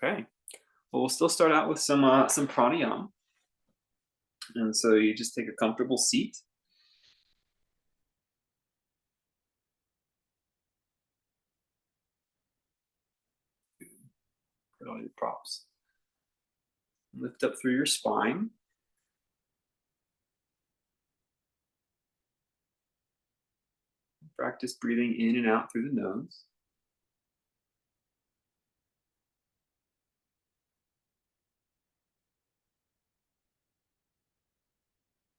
Okay. Well, we'll still start out with some pranayama. And so you just take a comfortable seat. Put all your props. Lift up through your spine. Practice breathing in and out through the nose.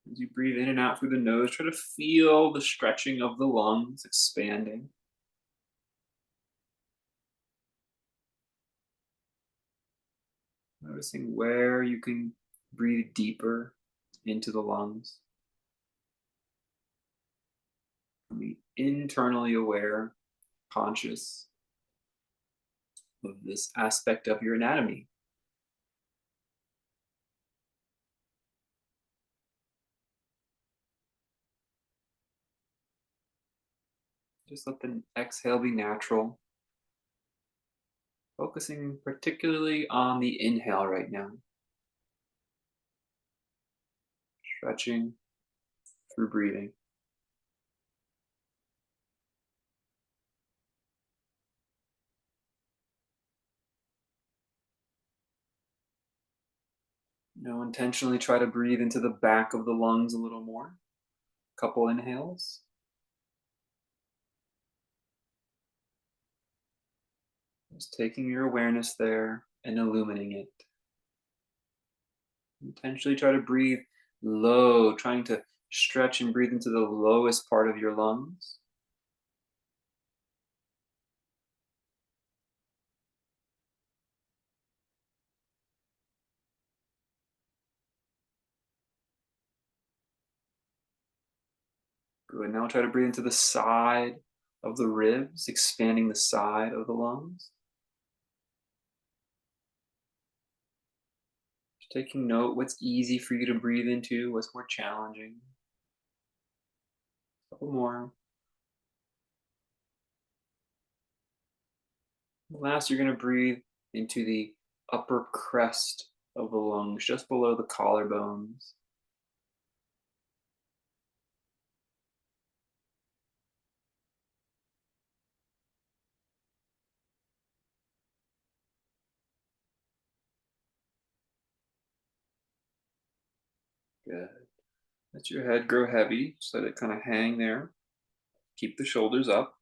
As you breathe in and out through the nose, try to feel the stretching of the lungs expanding. Noticing where you can breathe deeper into the lungs. Be internally aware, conscious of this aspect of your anatomy. Just let the exhale be natural. Focusing particularly on the inhale right now. Stretching through breathing. Now intentionally try to breathe into the back of the lungs a little more. Couple inhales. Just taking your awareness there and illuminating it. Intentionally try to breathe low, trying to stretch and breathe into the lowest part of your lungs. Good. Now try to breathe into the side of the ribs, expanding the side of the lungs. Just taking note what's easy for you to breathe into, what's more challenging. A couple more. Last, you're going to breathe into the upper crest of the lungs, just below the collarbones. Good. Let your head grow heavy, just let it kind of hang there. Keep the shoulders up.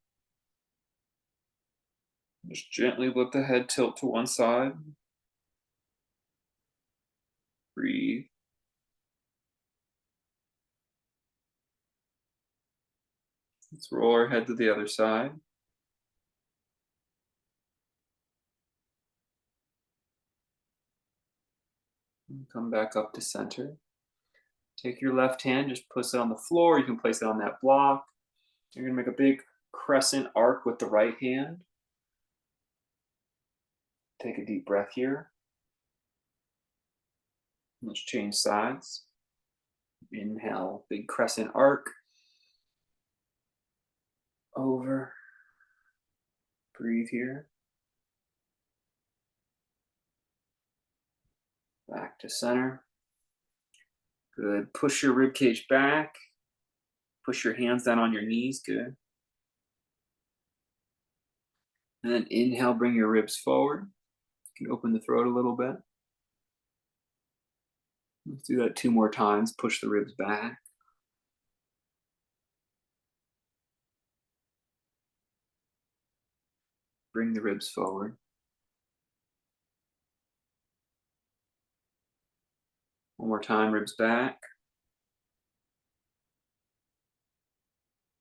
Just gently let the head tilt to one side. Breathe. Let's roll our head to the other side. And come back up to center. Take your left hand, just place it on the floor. You can place it on that block. You're going to make a big crescent arc with the right hand. Take a deep breath here. Let's change sides. Inhale, big crescent arc. Over. Breathe here. Back to center. Good. Push your rib cage back. Push your hands down on your knees. Good. And then inhale, bring your ribs forward. You can open the throat a little bit. Let's do that 2 more times. Push the ribs back. Bring the ribs forward. One more time, ribs back.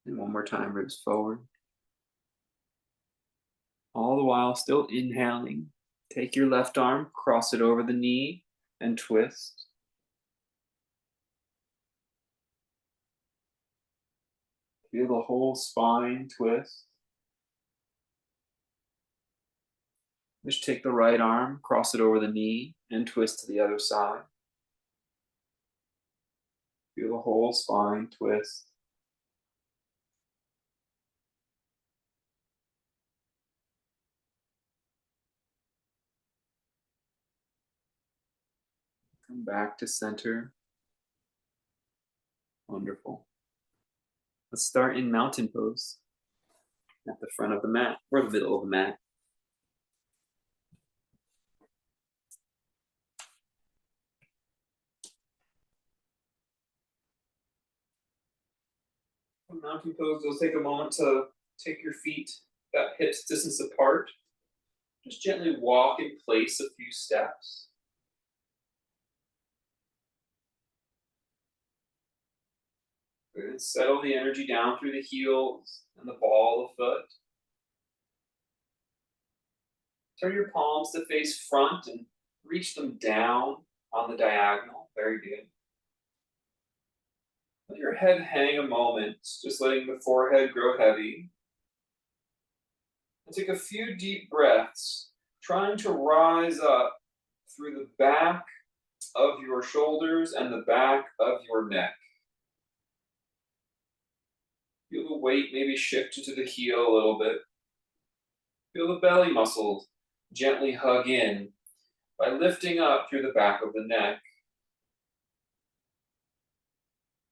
And one more time, ribs forward. All the while still inhaling. Take your left arm, cross it over the knee, and twist. Feel the whole spine twist. Just take the right arm, cross it over the knee, and twist to the other side. Feel the whole spine twist. Come back to center. Wonderful. Let's start in mountain pose at the front of the mat or the middle of the mat. For mountain pose, you'll take a moment to take your feet about hips distance apart. Just gently walk in place a few steps. Good. Settle the energy down through the heels and the ball of foot. Turn your palms to face front and reach them down on the diagonal. Very good. Let your head hang a moment, just letting the forehead grow heavy. And take a few deep breaths, trying to rise up through the back of your shoulders and the back of your neck. Feel the weight maybe shift into the heel a little bit. Feel the belly muscles gently hug in by lifting up through the back of the neck.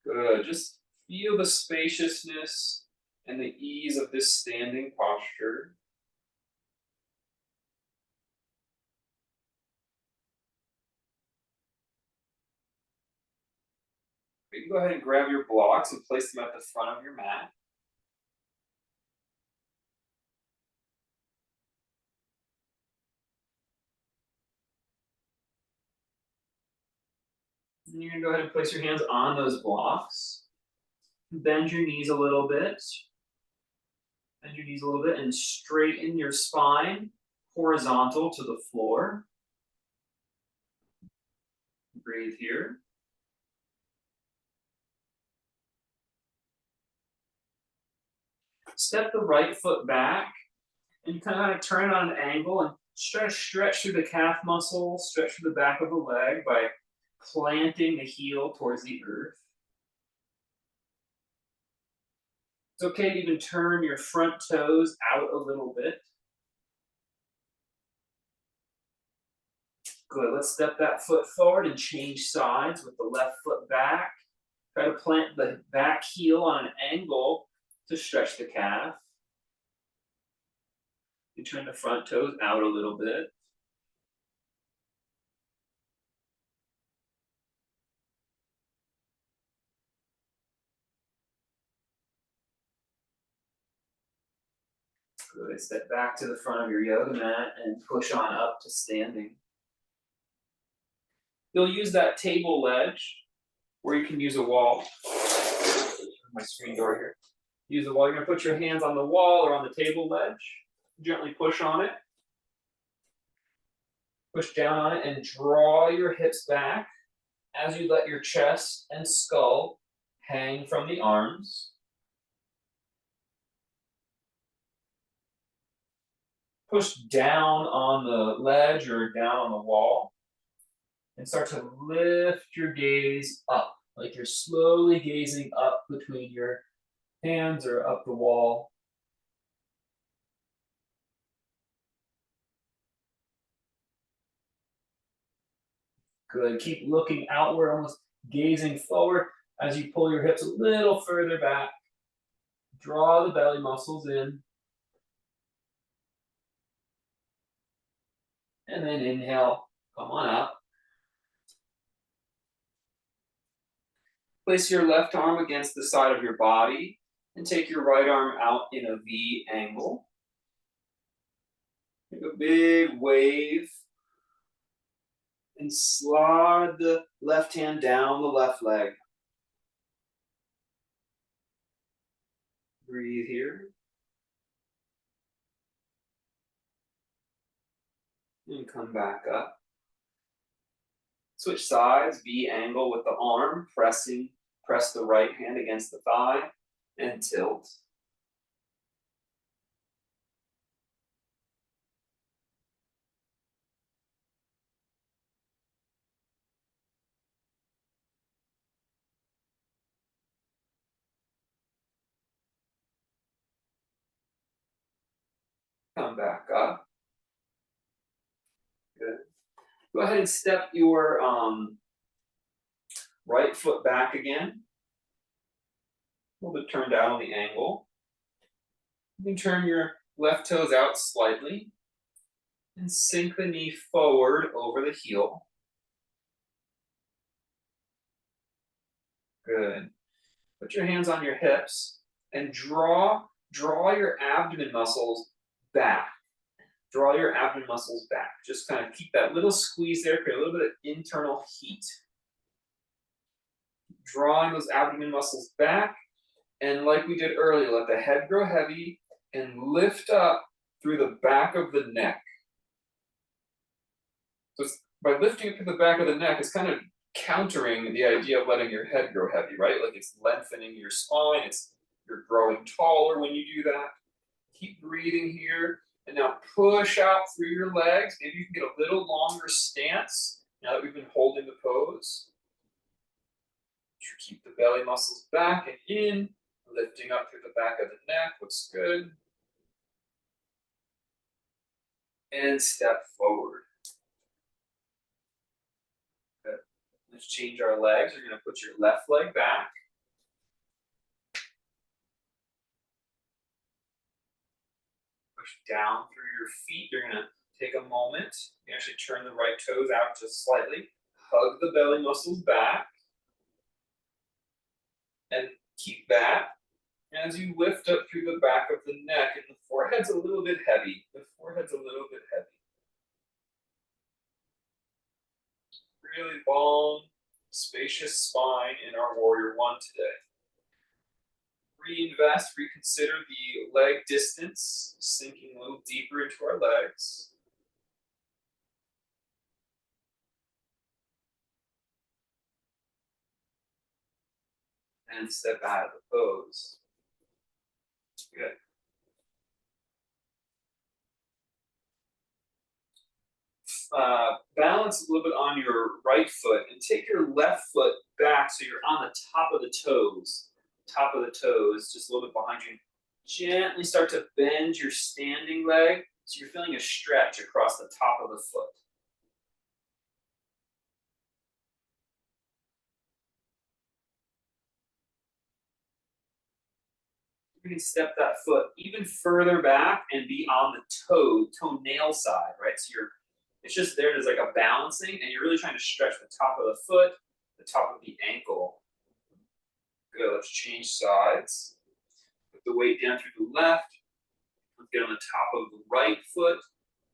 Good. Just feel the spaciousness and the ease of this standing posture. You can go ahead and grab your blocks and place them at the front of your mat. And you're going to go ahead and place your hands on those blocks. Bend your knees a little bit. Bend your knees a little bit and straighten your spine horizontal to the floor. Breathe here. Step the right foot back and kind of turn it on an angle and stretch through the calf muscle, stretch through the back of the leg by planting the heel towards the earth. It's okay to even turn your front toes out a little bit. Good, let's step that foot forward and change sides with the left foot back. Try to plant the back heel on an angle to stretch the calf. You turn the front toes out a little bit. Good, step back to the front of your yoga mat and push on up to standing. You'll use that table ledge, or you can use a wall. My screen door here. Use the wall. You're going to put your hands on the wall or on the table ledge. Gently push on it. Push down on it and draw your hips back as you let your chest and skull hang from the arms. Push down on the ledge or down on the wall and start to lift your gaze up, like you're slowly gazing up between your hands or up the wall. Good. Keep looking outward, almost gazing forward as you pull your hips a little further back. Draw the belly muscles in. And then inhale, come on up. Place your left arm against the side of your body and take your right arm out in a V angle. Take a big wave and slide the left hand down the left leg. Breathe here. And come back up. Switch sides, V angle with the arm, press the right hand against the thigh and tilt. Come back up. Good. Go ahead and step your Right foot back again. A little bit turned down on the ankle. You can turn your left toes out slightly and sink the knee forward over the heel. Good. Put your hands on your hips and draw your abdomen muscles back. Draw your abdomen muscles back. Just kind of keep that little squeeze there, create a little bit of internal heat. Drawing those abdomen muscles back, and like we did earlier, let the head grow heavy and lift up through the back of the neck. So by lifting it through the back of the neck, it's kind of countering the idea of letting your head grow heavy, right? Like it's lengthening your spine, you're growing taller when you do that. Keep breathing here, and now push out through your legs. Maybe you can get a little longer stance now that we've been holding the pose. Keep the belly muscles back and in, lifting up through the back of the neck, looks good. And step forward. Good. Let's change our legs. You're going to put your left leg back. Push down through your feet. You're going to take a moment. You actually turn the right toes out just slightly. Hug the belly muscles back. And keep that. And as you lift up through the back of the neck, and the forehead's a little bit heavy. The forehead's a little bit heavy. Really long, spacious spine in our Warrior One today. Reinvest, reconsider the leg distance, sinking a little deeper into our legs. And step out of the pose. Good. Balance a little bit on your right foot and take your left foot back so you're on the top of the toes. Top of the toes, just a little bit behind you. Gently start to bend your standing leg so you're feeling a stretch across the top of the foot. You can step that foot even further back and be on the toenail side, right? So it's just there as like a balancing, and you're really trying to stretch the top of the foot, the top of the ankle. Good, let's change sides. Put the weight down through the left. Let's get on the top of the right foot.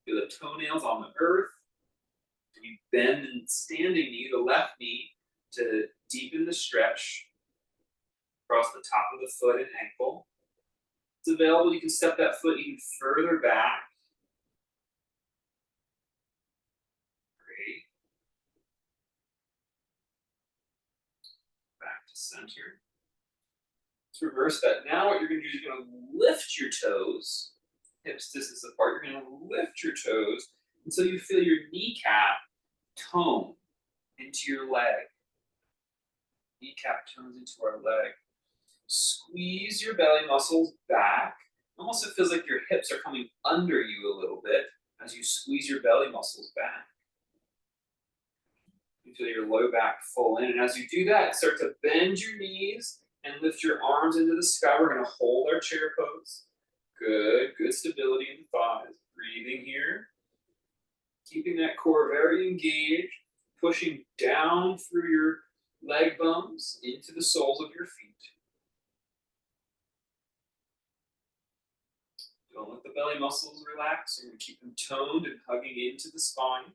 Feel the toenails on the earth. You bend the standing knee, the left knee, to deepen the stretch across the top of the foot and ankle. It's available, you can step that foot even further back. Great. Back to center. Let's reverse that. Now what you're going to do is you're going to lift your toes, hips distance apart. You're going to lift your toes until you feel your kneecap tone into your leg. Kneecap tones into our leg. Squeeze your belly muscles back. Almost it feels like your hips are coming under you a little bit as you squeeze your belly muscles back. You feel your low back full in, and as you do that, start to bend your knees and lift your arms into the sky. We're going to hold our chair pose. Good stability in the thighs. Breathing here. Keeping that core very engaged, pushing down through your leg bones into the soles of your feet. Don't let the belly muscles relax. You're going to keep them toned and hugging into the spine.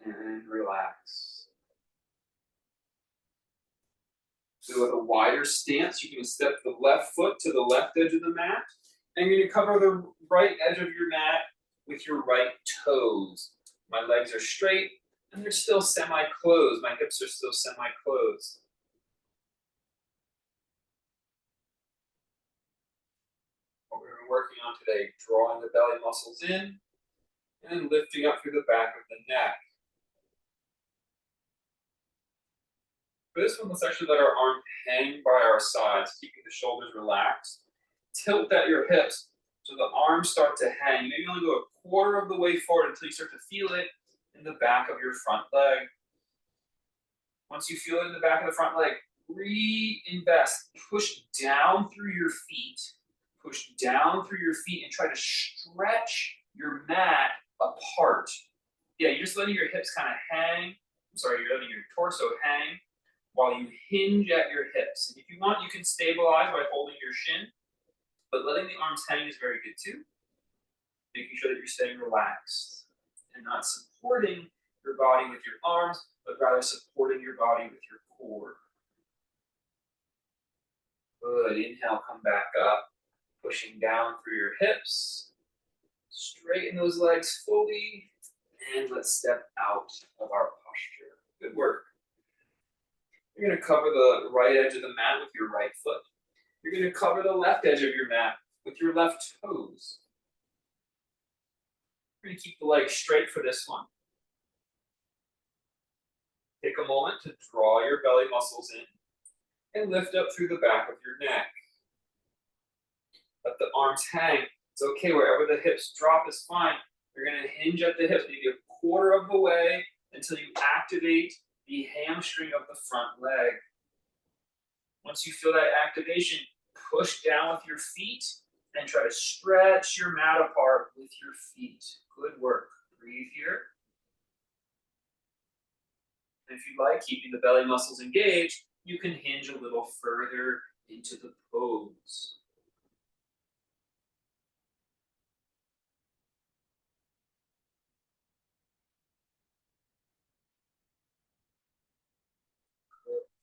And relax. So with a wider stance, you're going to step the left foot to the left edge of the mat. And you're going to cover the right edge of your mat with your right toes. My legs are straight and they're still semi-closed. My hips are still semi-closed. What we're working on today, drawing the belly muscles in and lifting up through the back of the neck. For this one, let's actually let our arm hang by our sides, keeping the shoulders relaxed. tilt at your hips so the arms start to hang. Maybe only go a quarter of the way forward until you start to feel it in the back of your front leg. Once you feel it in the back of the front leg, reinvest. Push down through your feet. Push down through your feet and try to stretch your mat apart. Yeah, you're just letting your hips kind of hang. I'm sorry, you're letting your torso hang while you hinge at your hips. And if you want, you can stabilize by holding your shin, but letting the arms hang is very good too. Making sure that you're staying relaxed and not supporting your body with your arms, but rather supporting your body with your core. Good. Inhale, come back up, pushing down through your hips. Straighten those legs fully, and let's step out of our posture. Good work. You're going to cover the right edge of the mat with your right foot. You're going to cover the left edge of your mat with your left toes. You're going to keep the legs straight for this one. Take a moment to draw your belly muscles in and lift up through the back of your neck. Let the arms hang. It's okay, wherever the hips drop is fine. You're going to hinge at the hips, maybe a quarter of the way until you activate the hamstring of the front leg. Once you feel that activation, push down with your feet and try to stretch your mat apart with your feet. Good work. Breathe here. And if you like, keeping the belly muscles engaged, you can hinge a little further into the pose.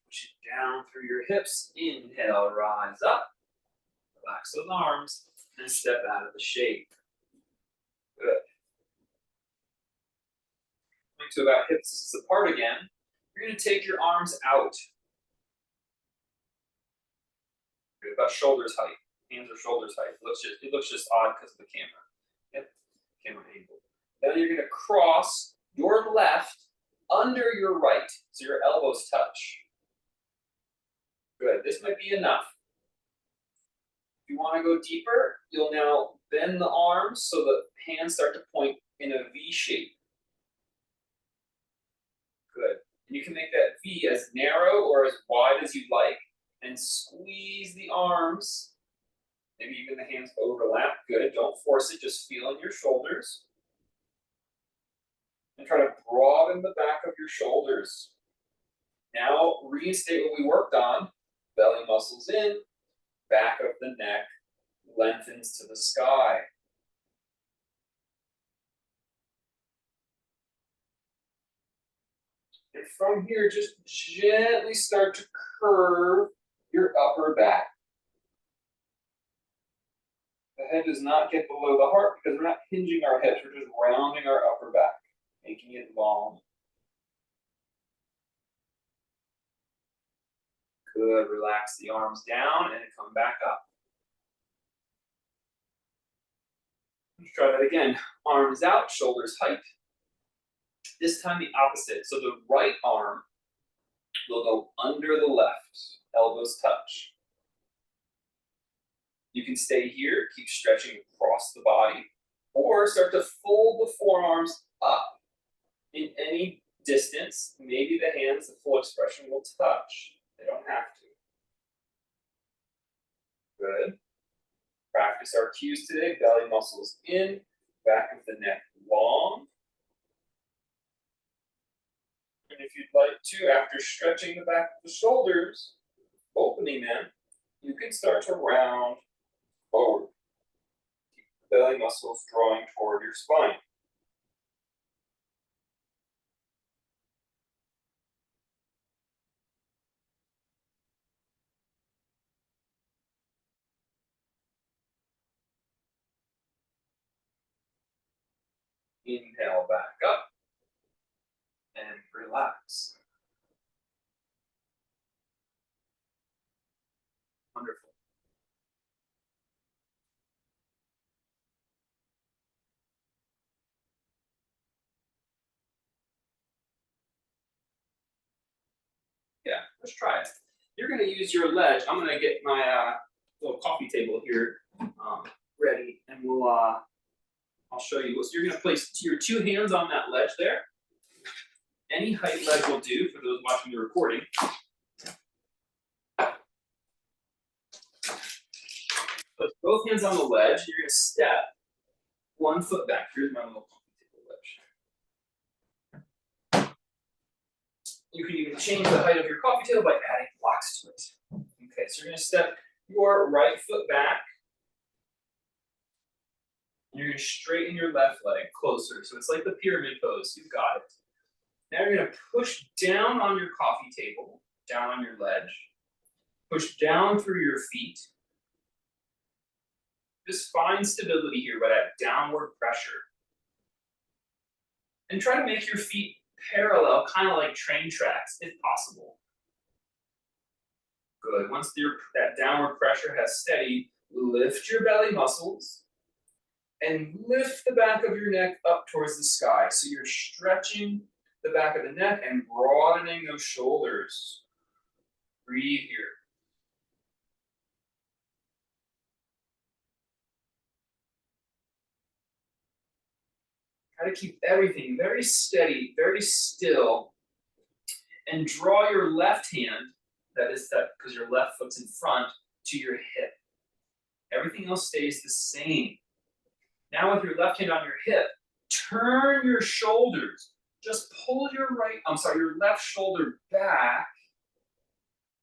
Push it down through your hips. Inhale, rise up. Relax those arms and step out of the shape. Good. Coming to about hips apart again. You're going to take your arms out. Good, about shoulders height. Hands are shoulders height. It looks just odd because of the camera. Yep, camera angle. Then you're going to cross your left under your right, so your elbows touch. Good, this might be enough. If you want to go deeper, you'll now bend the arms so the hands start to point in a V shape. Good. And you can make that V as narrow or as wide as you'd like, and squeeze the arms. Maybe even the hands overlap. Good. Don't force it. Just feel in your shoulders. And try to broaden the back of your shoulders. Now reinstate what we worked on. Belly muscles in. Back of the neck lengthens to the sky. And from here, just gently start to curve your upper back. The head does not get below the heart because we're not hinging our hips, we're just rounding our upper back, making it long. Good, relax the arms down and come back up. Let's try that again. Arms out, shoulders height. This time the opposite. So the right arm will go under the left, elbows touch. You can stay here, keep stretching across the body, or start to fold the forearms up in any distance. Maybe the hands, the full expression will touch. They don't have to. Good. Practice our cues today. Belly muscles in, back of the neck long. And if you'd like to, after stretching the back of the shoulders, opening them, you can start to round forward. Keep the belly muscles drawing toward your spine. Inhale back up and relax. Wonderful. Yeah, let's try it. You're going to use your ledge. I'm going to get my little coffee table here ready, and I'll show you. So you're going to place your 2 hands on that ledge there. Any height ledge will do for those watching the recording. Put both hands on the ledge. You're going to step 1 foot back. Here's my little coffee table ledge. You can even change the height of your coffee table by adding blocks to it. Okay, so you're going to step your right foot back. And you're going to straighten your left leg closer. So it's like the pyramid pose. You've got it. Now you're going to push down on your coffee table, down on your ledge. Push down through your feet. Just find stability here by that downward pressure. And try to make your feet parallel, kind of like train tracks, if possible. Good. Once that downward pressure has steadied, lift your belly muscles and lift the back of your neck up towards the sky. So you're stretching the back of the neck and broadening those shoulders. Breathe here. Try to keep everything very steady, very still, and draw your left hand, that is that because your left foot's in front, to your hip. Everything else stays the same. Now with your left hand on your hip, turn your shoulders. Just pull your left shoulder back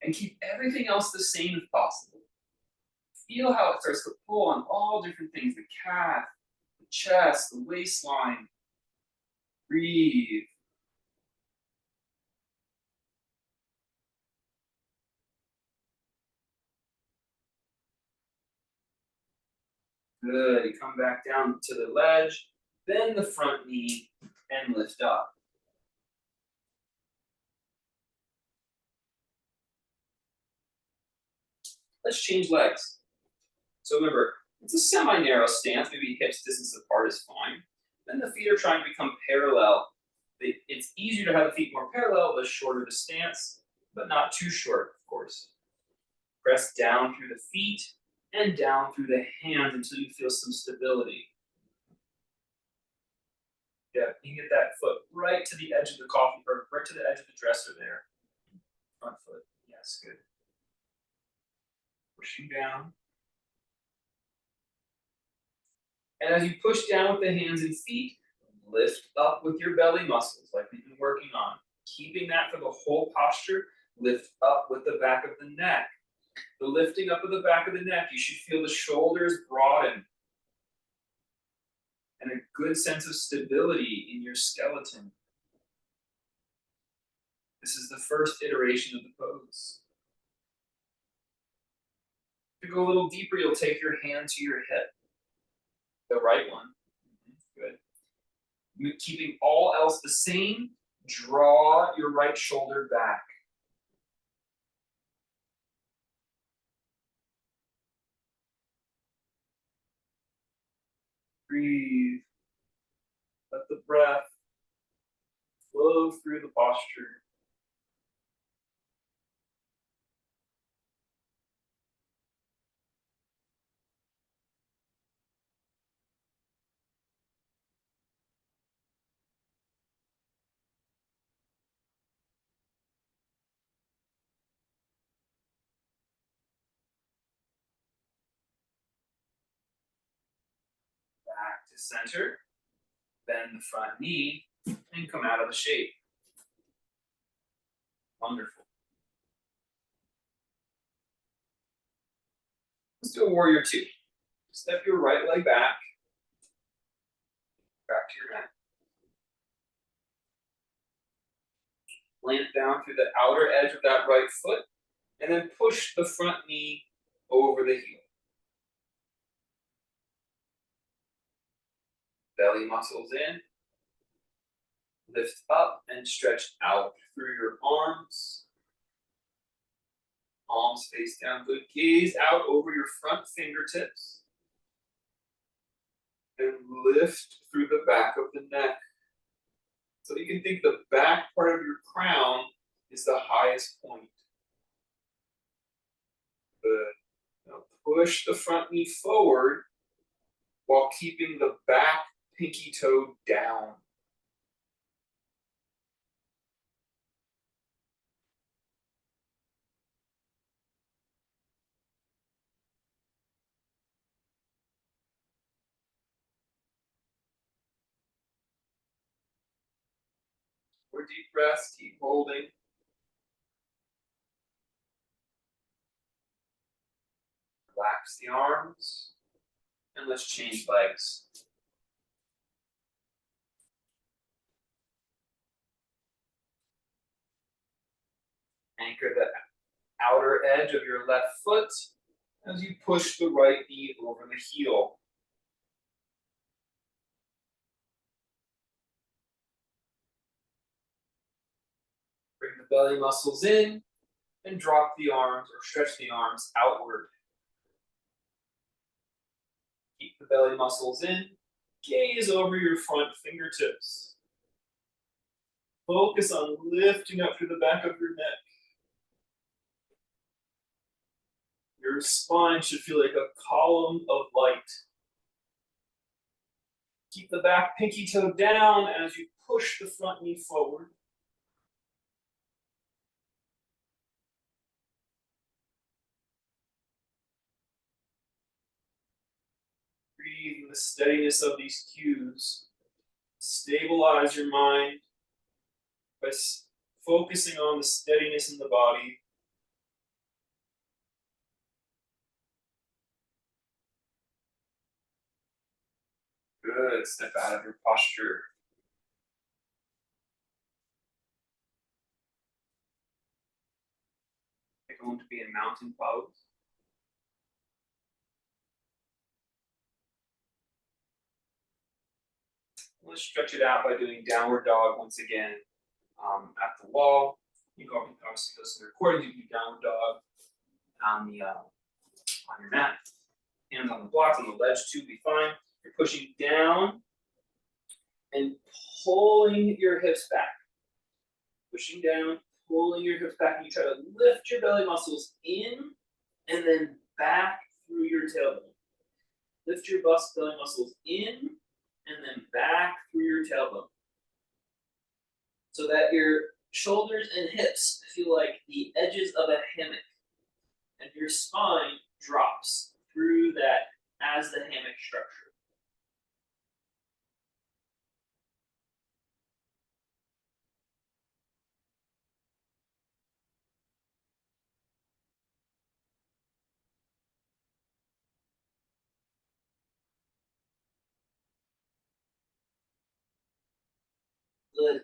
and keep everything else the same if possible. Feel how it starts to pull on all different things, the calf, the chest, the waistline. Breathe. Good, you come back down to the ledge, bend the front knee, and lift up. Let's change legs. So remember, it's a semi-narrow stance, maybe hips distance apart is fine. Then the feet are trying to become parallel. It's easier to have the feet more parallel the shorter the stance, but not too short, of course. Press down through the feet and down through the hands until you feel some stability. Yeah, you get that foot right to the edge of the coffee, or right to the edge of the dresser there. Front foot, yes, good. Pushing down. And as you push down with the hands and feet, lift up with your belly muscles like we've been working on. Keeping that for the whole posture, lift up with the back of the neck. The lifting up of the back of the neck, you should feel the shoulders broaden. And a good sense of stability in your skeleton. This is the first iteration of the pose. To go a little deeper, you'll take your hand to your hip. The right one. Good. Keeping all else the same, draw your right shoulder back. Breathe. Let the breath flow through the posture. Back to center. Bend the front knee and come out of the shape. Wonderful. Let's do a warrior 2. Step your right leg back to your mat. Plant down through the outer edge of that right foot, and then push the front knee over the heel. Belly muscles in. Lift up and stretch out through your arms. Palms face down. Good. Gaze out over your front fingertips. And lift through the back of the neck. So you can think the back part of your crown is the highest point. Good. Now push the front knee forward while keeping the back pinky toe down. More deep breaths, keep holding. Relax the arms, and let's change legs. Anchor the outer edge of your left foot as you push the right knee over the heel. Bring the belly muscles in and drop the arms or stretch the arms outward. Keep the belly muscles in, gaze over your front fingertips. Focus on lifting up through the back of your neck. Your spine should feel like a column of light. Keep the back pinky toe down as you push the front knee forward. Breathe in the steadiness of these cues. Stabilize your mind by focusing on the steadiness in the body. Good. Step out of your posture. You're going to be in mountain pose. Let's stretch it out by doing downward dog once again at the wall. You can obviously listen to the recording. You can do downward dog on your mat. Hands on the blocks, on the ledge too, be fine. You're pushing down and pulling your hips back. Pushing down, pulling your hips back, and you try to lift your belly muscles in and then back through your tailbone. Lift your belly muscles in and then back through your tailbone. So that your shoulders and hips feel like the edges of a hammock. And your spine drops through that as the hammock structure.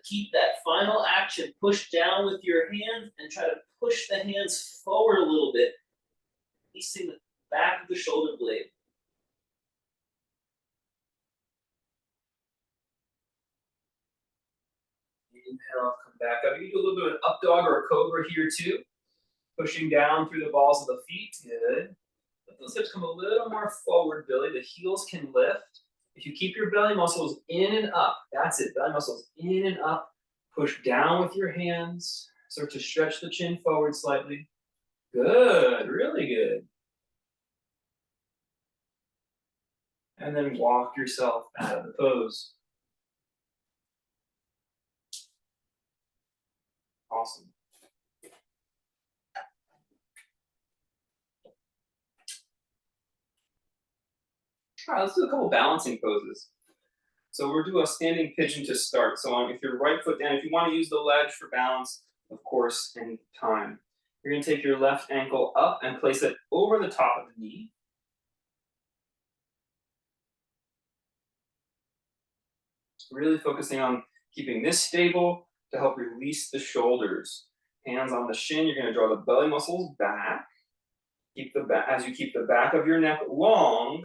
Keep that final action, push down with your hands and try to push the hands forward a little bit, releasing the back of the shoulder blade. Inhale, come back up. You can do a little bit of an up dog or a cobra here too. Pushing down through the balls of the feet, good. Let those hips come a little more forward, Billy. The heels can lift. If you keep your belly muscles in and up, that's it, belly muscles in and up. Push down with your hands. Start to stretch the chin forward slightly. Good, really good. And then walk yourself out of the pose. Awesome. All right, let's do a couple balancing poses. So we'll do a standing pigeon to start. So if your right foot down, if you want to use the ledge for balance, of course, anytime. You're going to take your left ankle up and place it over the top of the knee. Really focusing on keeping this stable to help release the shoulders. Hands on the shin, you're going to draw the belly muscles back. As you keep the back of your neck long,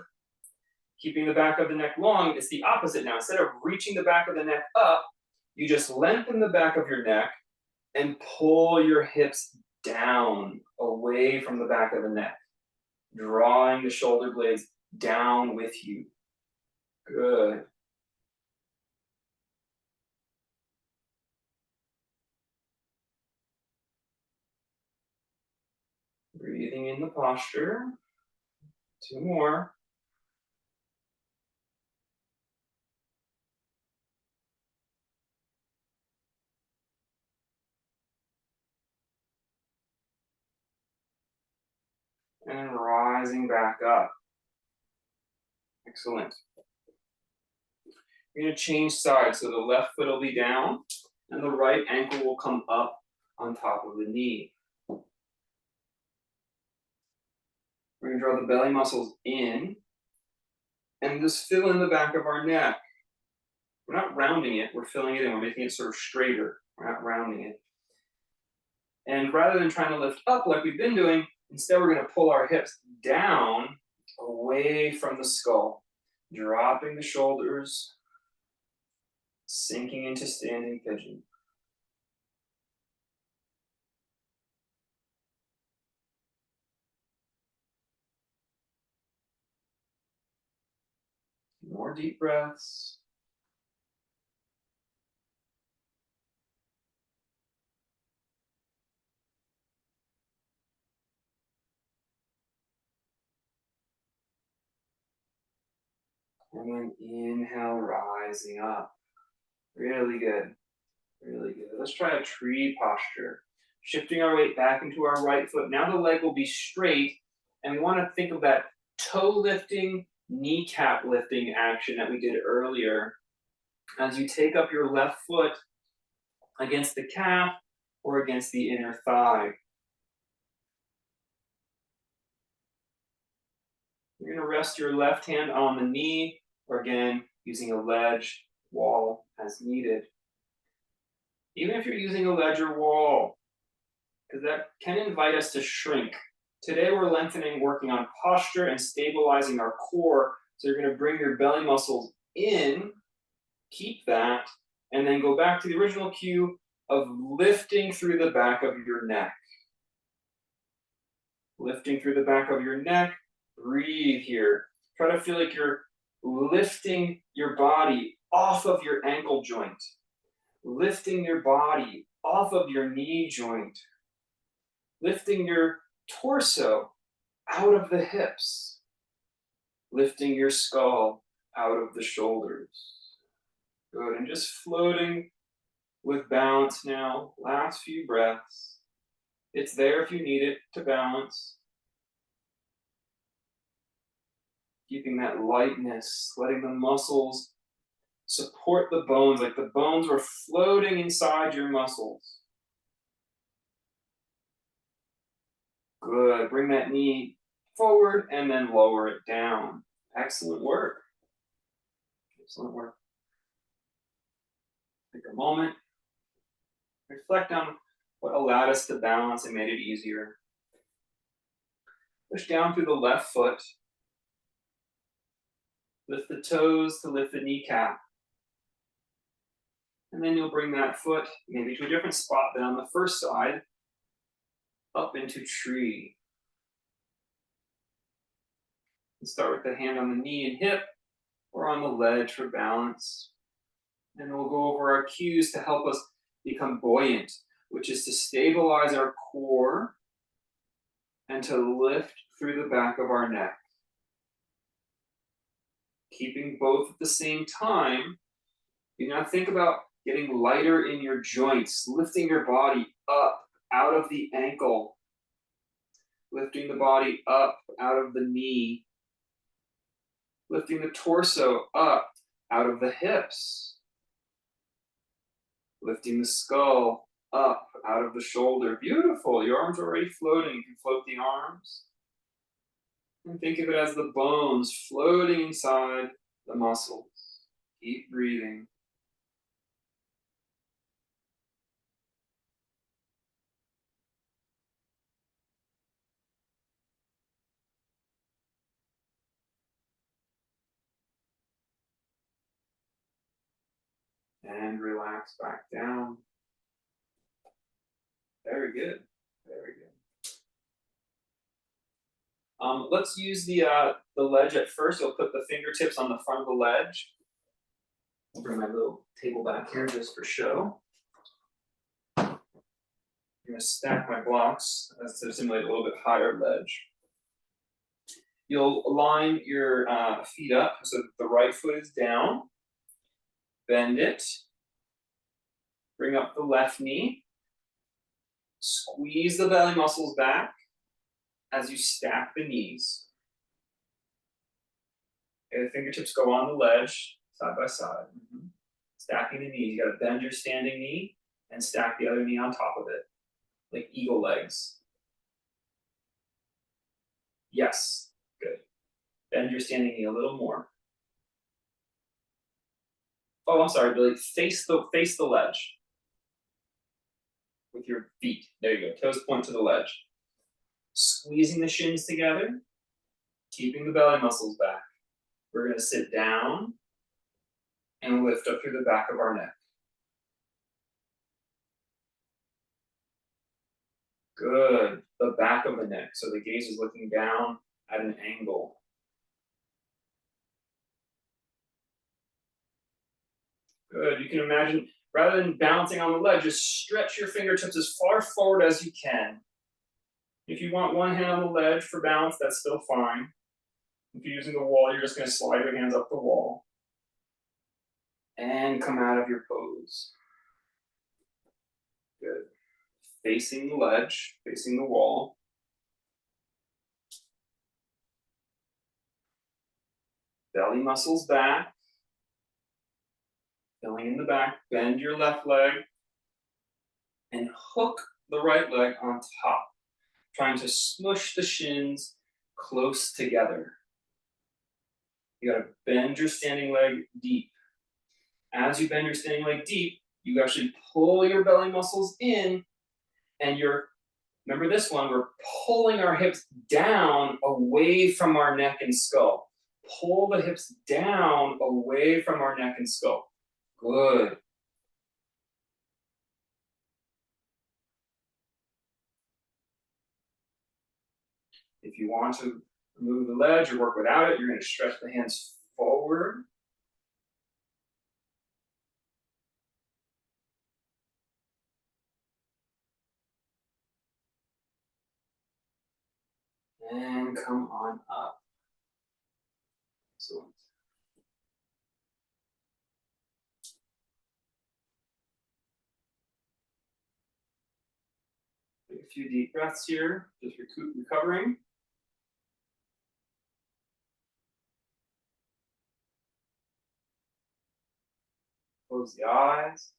keeping the back of the neck long, it's the opposite now. Instead of reaching the back of the neck up, you just lengthen the back of your neck and pull your hips down away from the back of the neck, drawing the shoulder blades down with you. Good. Breathing in the posture. 2 more. And rising back up. Excellent. We're going to change sides, so the left foot will be down and the right ankle will come up on top of the knee. We're going to draw the belly muscles in and just fill in the back of our neck. We're not rounding it, we're filling it in, we're making it sort of straighter. We're not rounding it. And rather than trying to lift up like we've been doing, instead we're going to pull our hips down away from the skull, dropping the shoulders, sinking into standing pigeon. More deep breaths. And then inhale, rising up. Really good. Really good. Let's try a tree posture. Shifting our weight back into our right foot. Now the leg will be straight, and we want to think of that toe lifting, kneecap lifting action that we did earlier. As you take up your left foot against the calf or against the inner thigh. You're going to rest your left hand on the knee, or again, using a ledge, wall as needed. Even if you're using a ledge or wall, because that can invite us to shrink. Today we're lengthening, working on posture and stabilizing our core. So you're going to bring your belly muscles in, keep that, and then go back to the original cue of lifting through the back of your neck. Lifting through the back of your neck, breathe here. Try to feel like you're lifting your body off of your ankle joint. Lifting your body off of your knee joint. Lifting your torso out of the hips. Lifting your skull out of the shoulders. Good, and just floating with balance now. Last few breaths. It's there if you need it to balance. Keeping that lightness, letting the muscles support the bones, like the bones are floating inside your muscles. Good, bring that knee forward and then lower it down. Excellent work. Excellent work. Take a moment. Reflect on what allowed us to balance and made it easier. Push down through the left foot. Lift the toes to lift the kneecap. And then you'll bring that foot maybe to a different spot than on the first side, up into tree. And start with the hand on the knee and hip, or on the ledge for balance. And we'll go over our cues to help us become buoyant, which is to stabilize our core and to lift through the back of our neck. Keeping both at the same time, you now think about getting lighter in your joints, lifting your body up out of the ankle, lifting the body up out of the knee, lifting the torso up out of the hips, lifting the skull up out of the shoulder. Beautiful, your arms are already floating. You can float the arms. And think of it as the bones floating inside the muscles. Keep breathing. And relax back down. Very good. Very good. Let's use the ledge at first. I'll put the fingertips on the front of the ledge. I'll bring my little table back here just for show. I'm going to stack my blocks to simulate a little bit higher ledge. You'll align your feet up so that the right foot is down. Bend it. Bring up the left knee. Squeeze the belly muscles back as you stack the knees. Okay, the fingertips go on the ledge, side by side. Stacking the knees. You gotta bend your standing knee and stack the other knee on top of it, like eagle legs. Yes, good. Bend your standing knee a little more. Oh, I'm sorry, Billy. Face the ledge with your feet. There you go. Toes point to the ledge. Squeezing the shins together, keeping the belly muscles back. We're gonna sit down and lift up through the back of our neck. Good. The back of the neck. So the gaze is looking down at an angle. Good. You can imagine, rather than bouncing on the ledge, just stretch your fingertips as far forward as you can. If you want one hand on the ledge for balance, that's still fine. If you're using the wall, you're just going to slide your hands up the wall. And come out of your pose. Good. Facing the ledge, facing the wall. Belly muscles back. Filling in the back, bend your left leg. And hook the right leg on top. Trying to smush the shins close together. You gotta bend your standing leg deep. As you bend your standing leg deep, you actually pull your belly muscles in, and remember this one, we're pulling our hips down away from our neck and skull. Pull the hips down away from our neck and skull. Good. If you want to remove the ledge or work without it, you're going to stretch the hands forward. And come on up. Excellent. Take a few deep breaths here, just recovering. Close the eyes.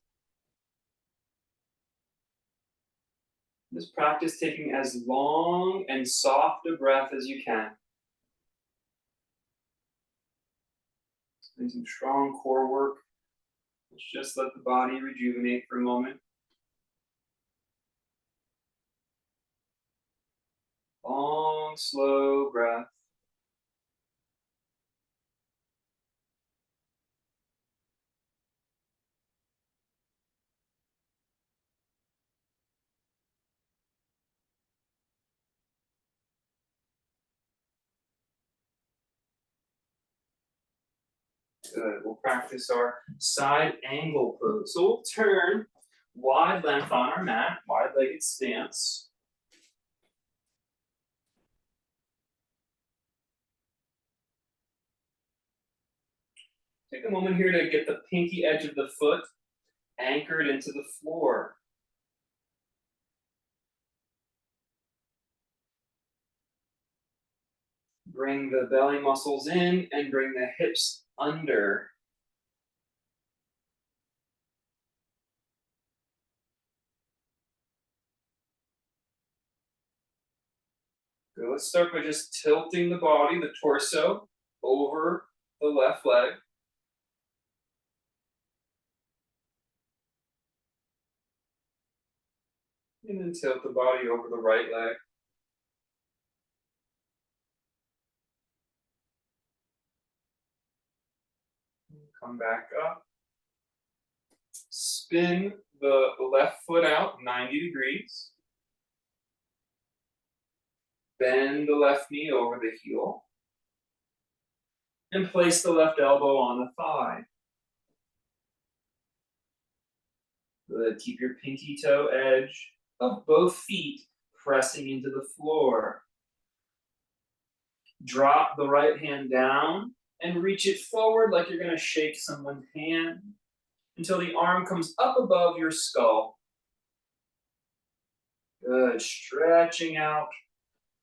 Just practice taking as long and soft a breath as you can. Doing some strong core work. Let's just let the body rejuvenate for a moment. Long, slow breath. Good. We'll practice our side angle pose. So we'll turn wide length on our mat, wide-legged stance. Take a moment here to get the pinky edge of the foot anchored into the floor. Bring the belly muscles in and bring the hips under. Good. Let's start by just tilting the body, the torso, over the left leg. And then tilt the body over the right leg. Come back up. Spin the left foot out 90 degrees. Bend the left knee over the heel. And place the left elbow on the thigh. Good. Keep your pinky toe edge of both feet pressing into the floor. Drop the right hand down and reach it forward like you're going to shake someone's hand until the arm comes up above your skull. Good. Stretching out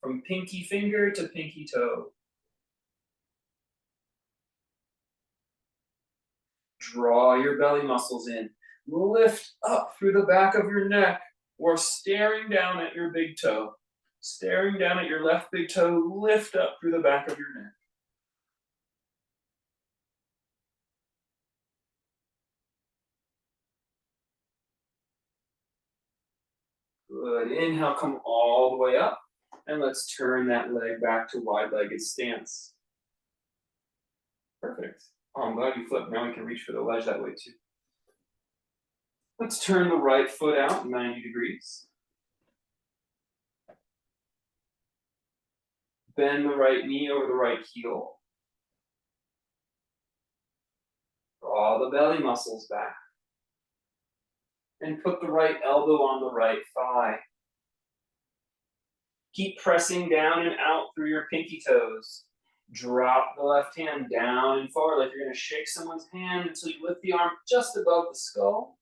from pinky finger to pinky toe. Draw your belly muscles in. Lift up through the back of your neck or staring down at your big toe. Staring down at your left big toe, lift up through the back of your neck. Good. Inhale, come all the way up. And let's turn that leg back to wide-legged stance. Perfect. Oh, I'm glad you flipped. Now we can reach for the ledge that way too. Let's turn the right foot out 90 degrees. Bend the right knee over the right heel. Draw the belly muscles back. And put the right elbow on the right thigh. Keep pressing down and out through your pinky toes. Drop the left hand down and forward like you're going to shake someone's hand until you lift the arm just above the skull.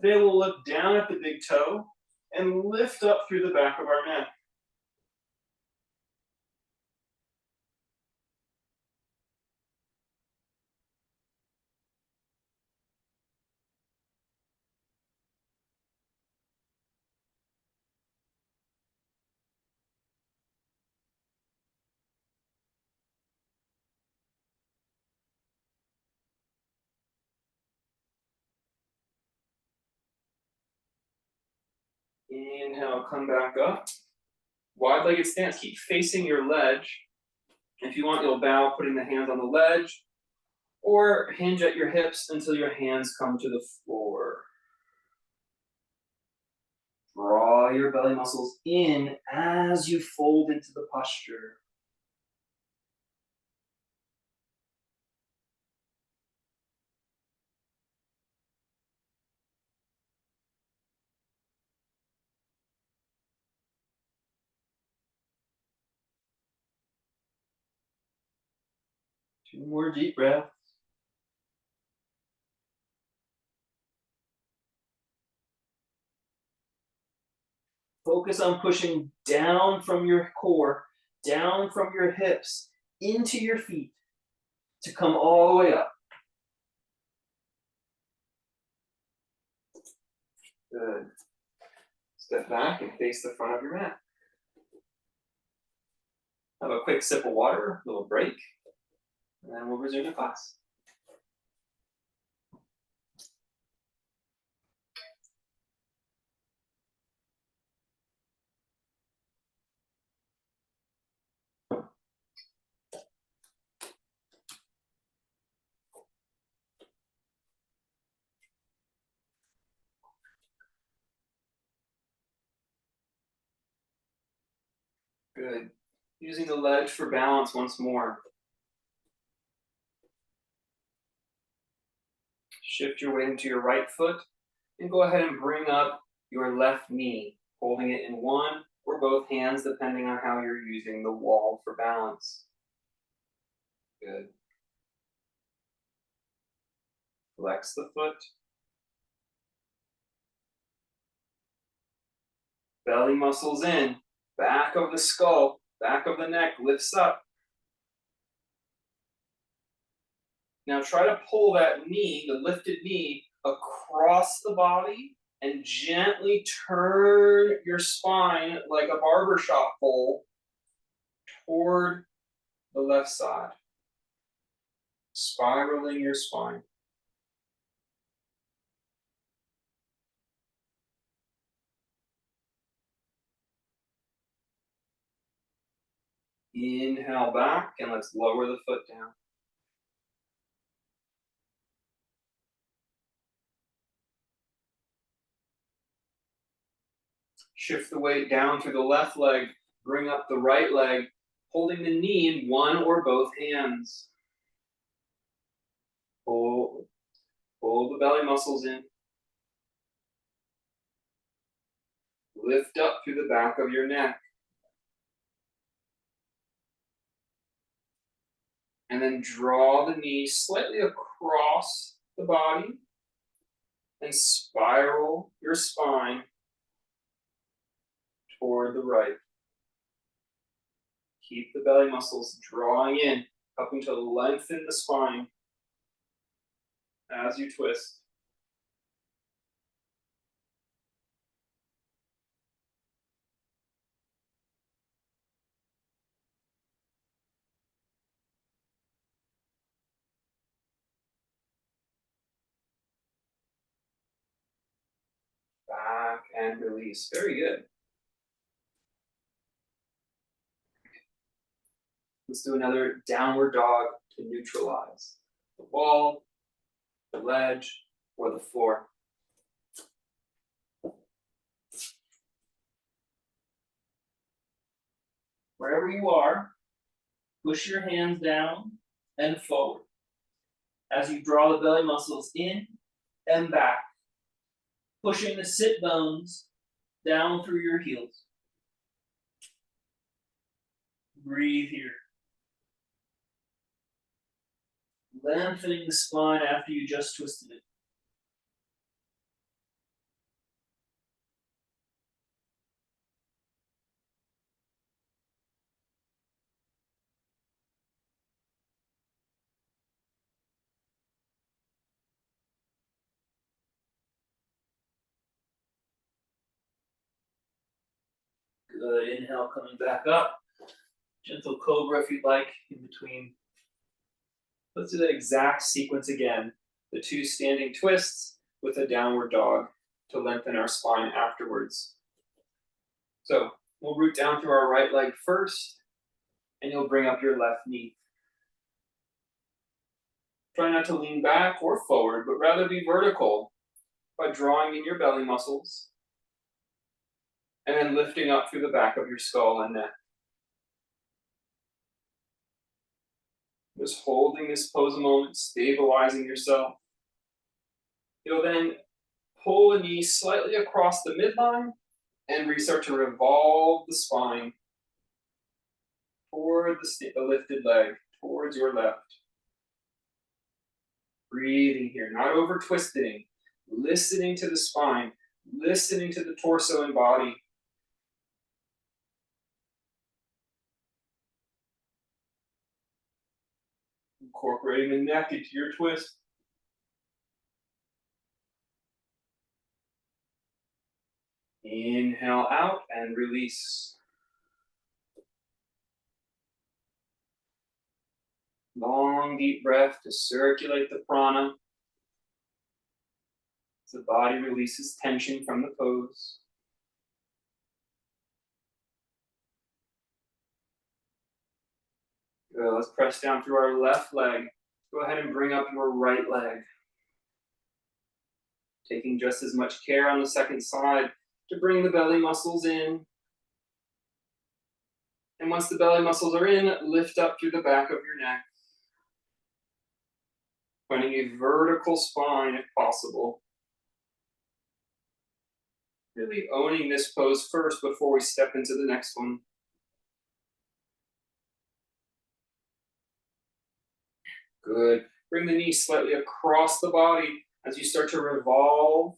Today we'll look down at the big toe and lift up through the back of our neck. Inhale, come back up. Wide-legged stance, keep facing your ledge. If you want, you'll bow putting the hands on the ledge or hinge at your hips until your hands come to the floor. Draw your belly muscles in as you fold into the posture. Two more deep breaths. Focus on pushing down from your core, down from your hips, into your feet to come all the way up. Good. Step back and face the front of your mat. Have a quick sip of water, a little break, and then we'll resume the class. Good. Using the ledge for balance once more. Shift your weight into your right foot and go ahead and bring up your left knee, holding it in one or both hands depending on how you're using the wall for balance. Good. Flex the foot. Belly muscles in, back of the skull, back of the neck lifts up. Now try to pull that knee, the lifted knee, across the body and gently turn your spine like a barbershop pole toward the left side. Spiraling your spine. Inhale back and let's lower the foot down. Shift the weight down through the left leg, bring up the right leg, holding the knee in one or both hands. Pull the belly muscles in. Lift up through the back of your neck. And then draw the knees slightly across the body and spiral your spine toward the right. Keep the belly muscles drawing in, helping to lengthen the spine as you twist. Back and release. Very good. Let's do another downward dog to neutralize the wall, the ledge, or the floor. Wherever you are, push your hands down and forward as you draw the belly muscles in and back, pushing the sit bones down through your heels. Breathe here. Lengthening the spine after you just twisted it. Good. Inhale, coming back up. Gentle cobra if you'd like, in between. Let's do that exact sequence again. The 2 standing twists with a downward dog to lengthen our spine afterwards. So we'll root down through our right leg first, and you'll bring up your left knee. Try not to lean back or forward, but rather be vertical by drawing in your belly muscles and then lifting up through the back of your skull and neck. Just holding this pose a moment, stabilizing yourself. You'll then pull the knee slightly across the midline and start to revolve the spine toward the lifted leg, towards your left. Breathing here, not over twisting, listening to the spine, listening to the torso and body. Incorporating the neck into your twist. Inhale out and release. Long, deep breath to circulate the prana as the body releases tension from the pose. Good. Let's press down through our left leg. Go ahead and bring up your right leg. Taking just as much care on the second side to bring the belly muscles in. And once the belly muscles are in, lift up through the back of your neck. Finding a vertical spine if possible. Really owning this pose first before we step into the next one. Good. Bring the knee slightly across the body as you start to revolve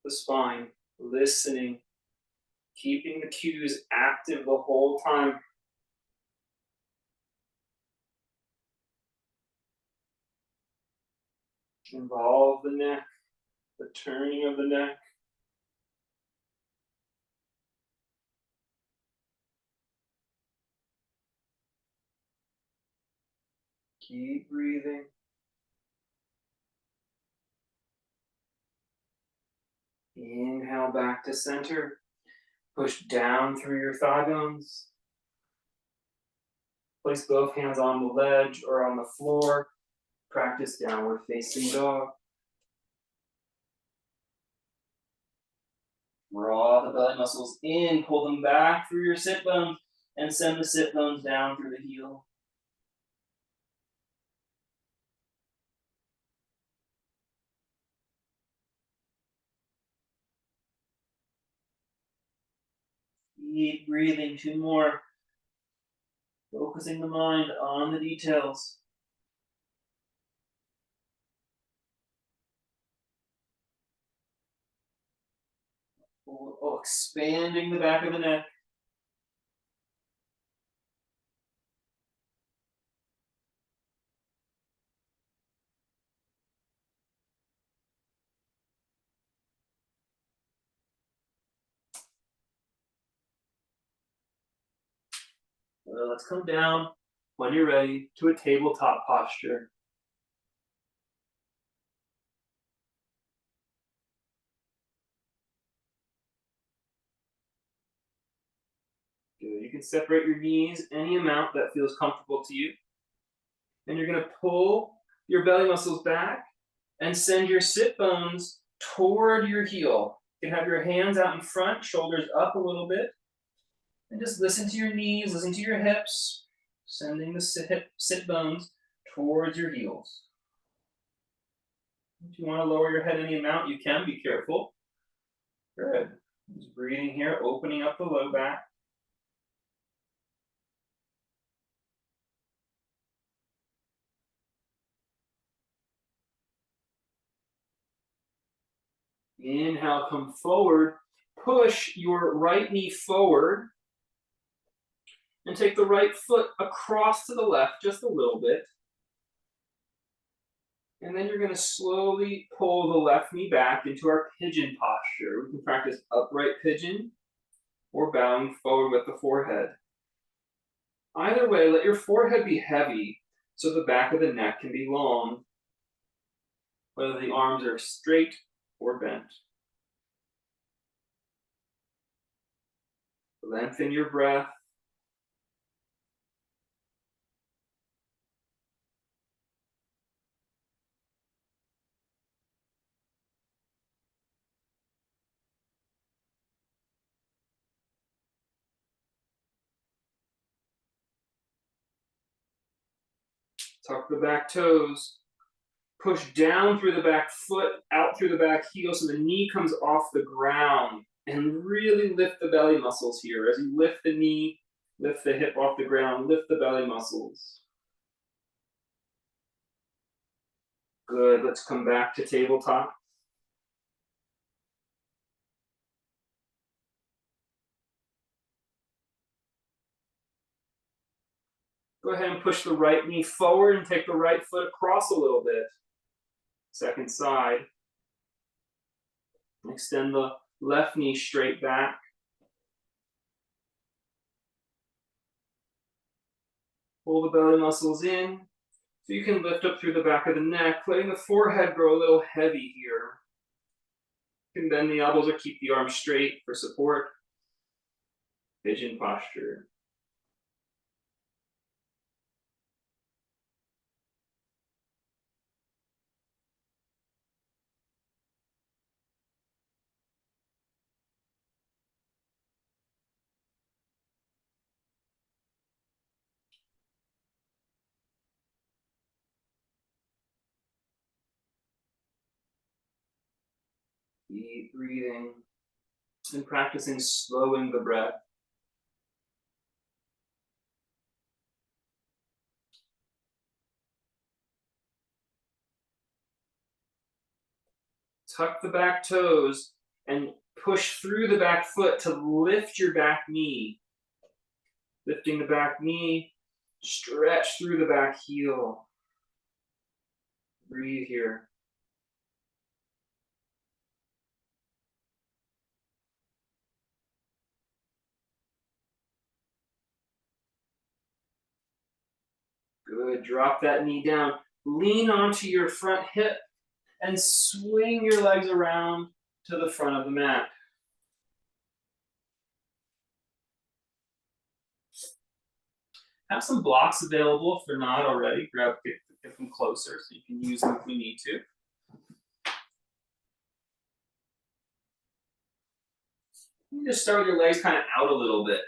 the spine, listening, keeping the cues active the whole time. Involve the neck, the turning of the neck. Keep breathing. Inhale back to center. Push down through your thigh bones. Place both hands on the ledge or on the floor. Practice downward facing dog. Draw the belly muscles in, pull them back through your sit bones, and send the sit bones down through the heel. Keep breathing, 2 more. Focusing the mind on the details. Expanding the back of the neck. Let's come down, when you're ready, to a tabletop posture. Good. You can separate your knees any amount that feels comfortable to you. And you're going to pull your belly muscles back and send your sit bones toward your heel. You can have your hands out in front, shoulders up a little bit. And just listen to your knees, listen to your hips, sending the sit bones towards your heels. If you want to lower your head any amount, you can. Be careful. Good. Just breathing here, opening up the low back. Inhale, come forward. Push your right knee forward. And take the right foot across to the left just a little bit. And then you're going to slowly pull the left knee back into our pigeon posture. We can practice upright pigeon or bowing forward with the forehead. Either way, let your forehead be heavy so the back of the neck can be long, whether the arms are straight or bent. Lengthen your breath. Tuck the back toes. Push down through the back foot, out through the back heel so the knee comes off the ground. And really lift the belly muscles here. As you lift the knee, lift the hip off the ground, lift the belly muscles. Good, let's come back to tabletop. Go ahead and push the right knee forward and take the right foot across a little bit. Second side. Extend the left knee straight back. Pull the belly muscles in so you can lift up through the back of the neck, letting the forehead grow a little heavy here. You can bend the elbows or keep the arms straight for support. Pigeon posture. Deep breathing and practicing slowing the breath. Tuck the back toes and push through the back foot to lift your back knee. Lifting the back knee, stretch through the back heel. Breathe here. Good, drop that knee down. Lean onto your front hip and swing your legs around to the front of the mat. Have some blocks available if they're not already. Get them closer so you can use them if we need to. You just start with your legs kind of out a little bit.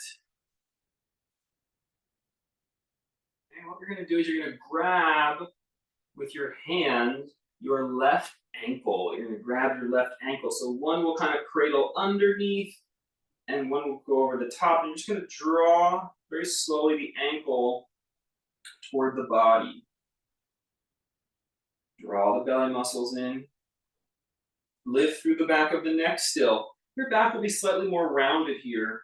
And what you're going to do is you're going to grab with your hand your left ankle. You're going to grab your left ankle. So one will kind of cradle underneath and one will go over the top. And you're just going to draw very slowly the ankle toward the body. Draw the belly muscles in. Lift through the back of the neck still. Your back will be slightly more rounded here.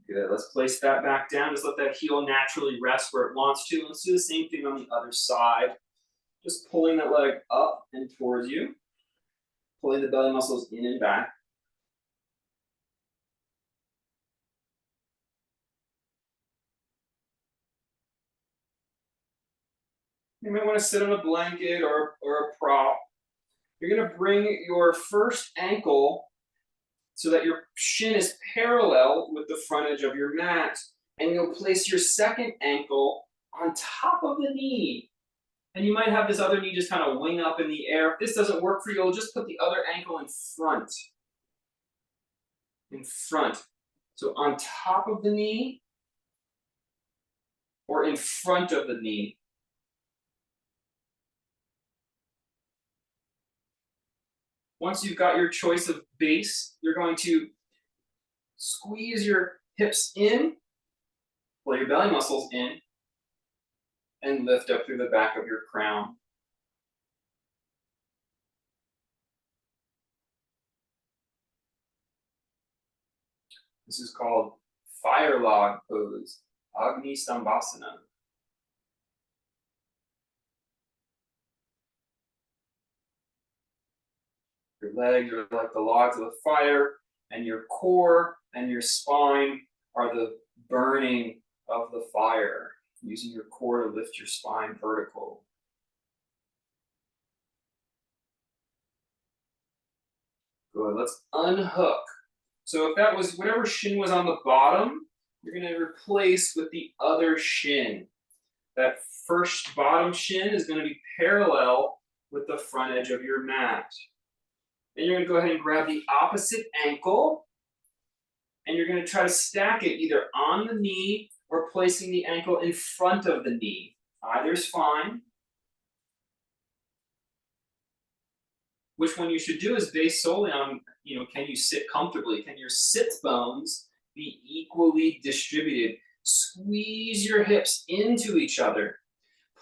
Good, let's place that back down. Just let that heel naturally rest where it wants to. Let's do the same thing on the other side. Just pulling that leg up and towards you. Pulling the belly muscles in and back. You might want to sit on a blanket or a prop. You're going to bring your first ankle so that your shin is parallel with the front edge of your mat. And you'll place your second ankle on top of the knee. And you might have this other knee just kind of wing up in the air. If this doesn't work for you, you'll just put the other ankle in front. In front. So on top of the knee or in front of the knee. Once you've got your choice of base, you're going to squeeze your hips in, pull your belly muscles in, and lift up through the back of your crown. This is called fire log pose, Agni Stambhasana. Your legs are like the logs of the fire, and your core and your spine are the burning of the fire, using your core to lift your spine vertical. Good, let's unhook. So if that was, whatever shin was on the bottom, you're gonna replace with the other shin. That first bottom shin is gonna be parallel with the front edge of your mat. Then you're gonna go ahead and grab the opposite ankle, and you're gonna try to stack it either on the knee or placing the ankle in front of the knee. Either's fine. Which one you should do is based solely on, can you sit comfortably? Can your sit bones be equally distributed? Squeeze your hips into each other.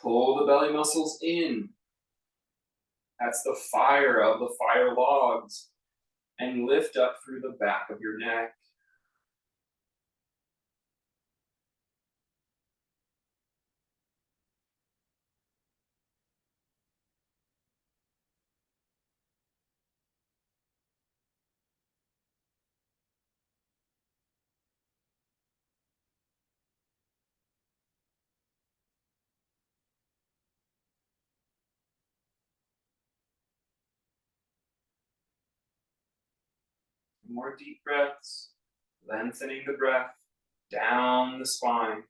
Pull the belly muscles in. That's the fire of the fire logs. And lift up through the back of your neck. More deep breaths, lengthening the breath down the spine.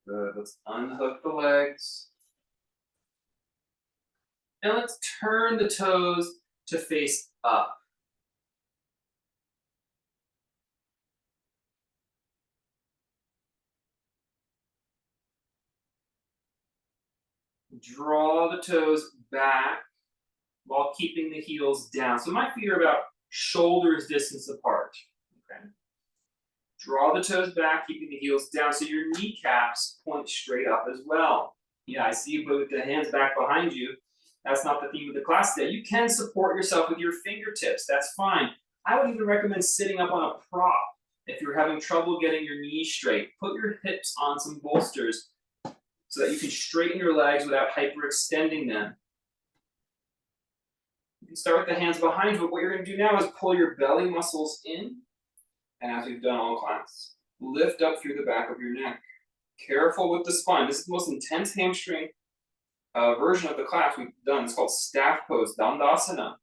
Good, let's unhook the legs. And let's turn the toes to face up. Draw the toes back while keeping the heels down. So my feet are about shoulders distance apart. Okay. Draw the toes back, keeping the heels down so your kneecaps point straight up as well. Yeah, I see you put the hands back behind you. That's not the theme of the class today. You can support yourself with your fingertips. That's fine. I would even recommend sitting up on a prop if you're having trouble getting your knees straight. Put your hips on some bolsters so that you can straighten your legs without hyperextending them. You can start with the hands behind you, but what you're going to do now is pull your belly muscles in, and as we've done all class, lift up through the back of your neck. Careful with the spine. This is the most intense hamstring version of the class we've done. It's called staff pose, Dandasana.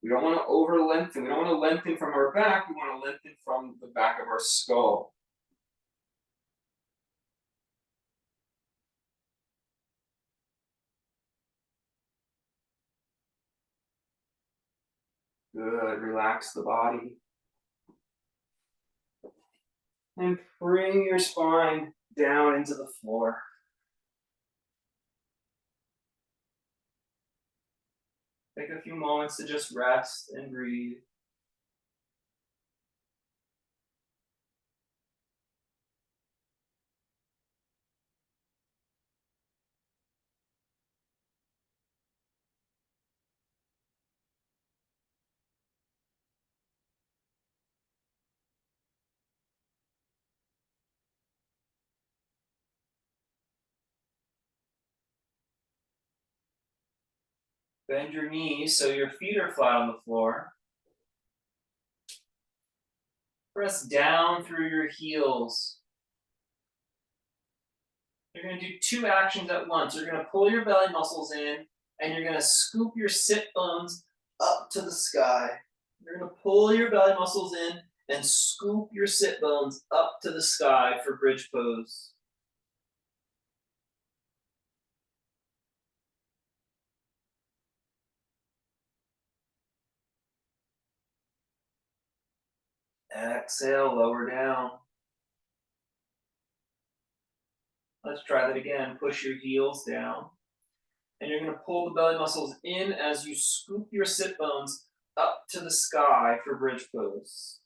We don't want to over lengthen. We don't want to lengthen from our back. We want to lengthen from the back of our skull. Good, relax the body. And bring your spine down into the floor. Take a few moments to just rest and breathe. Bend your knees so your feet are flat on the floor. Press down through your heels. You're going to do two actions at once. You're going to pull your belly muscles in, and you're going to scoop your sit bones up to the sky. You're going to pull your belly muscles in and scoop your sit bones up to the sky for bridge pose. Exhale, lower down. Let's try that again. Push your heels down. And you're going to pull the belly muscles in as you scoop your sit bones up to the sky for bridge pose.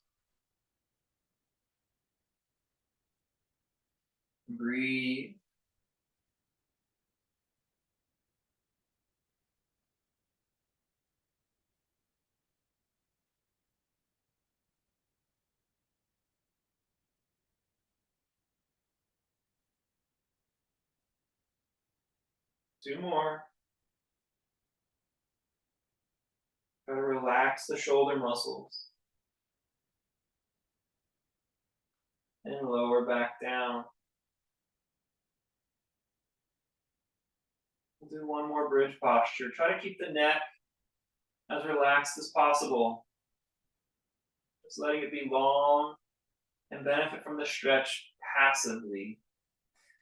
Breathe. Two more. Try to relax the shoulder muscles. And lower back down. We'll do one more bridge posture. Try to keep the neck as relaxed as possible. Just letting it be long and benefit from the stretch passively.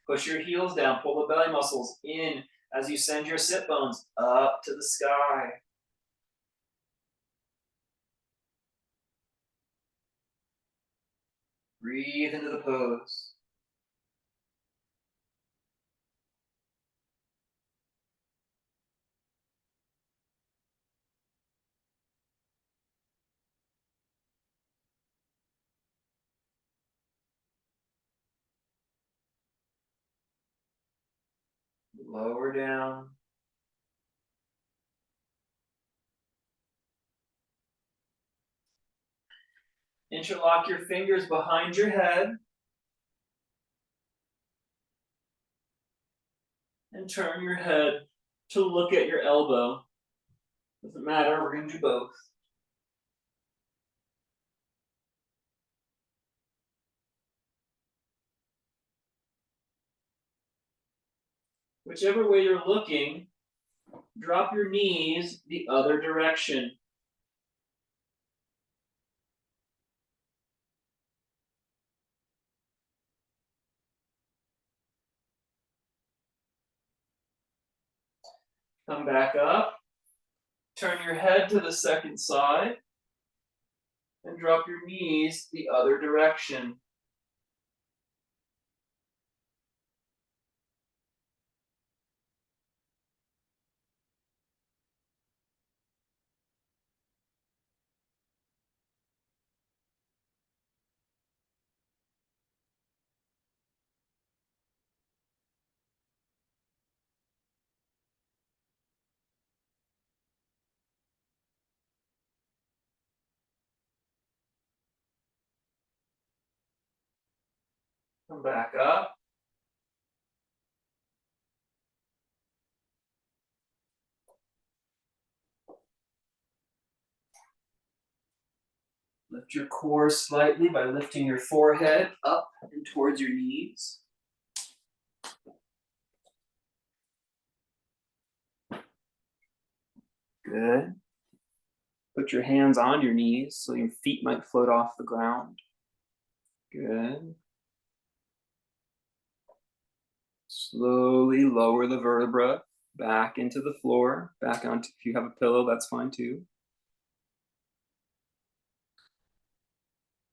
Push your heels down, pull the belly muscles in as you send your sit bones up to the sky. Breathe into the pose. Lower down. Interlock your fingers behind your head. And turn your head to look at your elbow. Doesn't matter, we're going to do both. Whichever way you're looking, drop your knees the other direction. Come back up. Turn your head to the second side. And drop your knees the other direction. Come back up. Lift your core slightly by lifting your forehead up and towards your knees. Good. Put your hands on your knees so your feet might float off the ground. Good. Slowly lower the vertebra back into the floor. Back onto, if you have a pillow, that's fine too.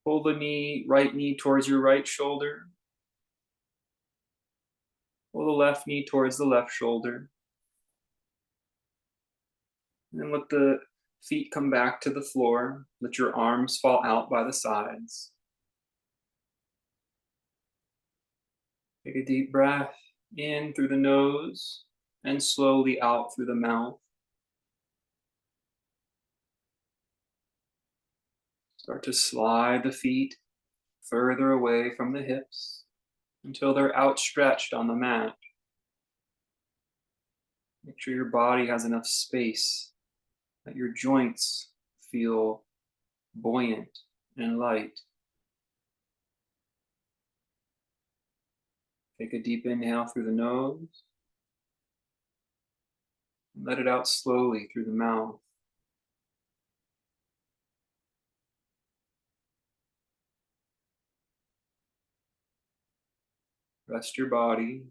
Pull the right knee towards your right shoulder. Pull the left knee towards the left shoulder. And then let the feet come back to the floor. Let your arms fall out by the sides. Take a deep breath in through the nose and slowly out through the mouth. Start to slide the feet further away from the hips until they're outstretched on the mat. Make sure your body has enough space, that your joints feel buoyant and light. Take a deep inhale through the nose. And let it out slowly through the mouth. Rest your body.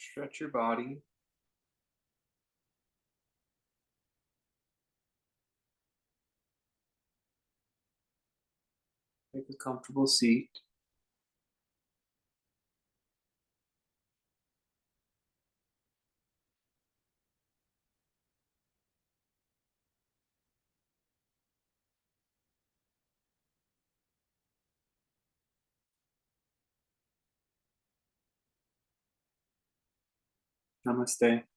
Stretch your body. Take a comfortable seat. Namaste.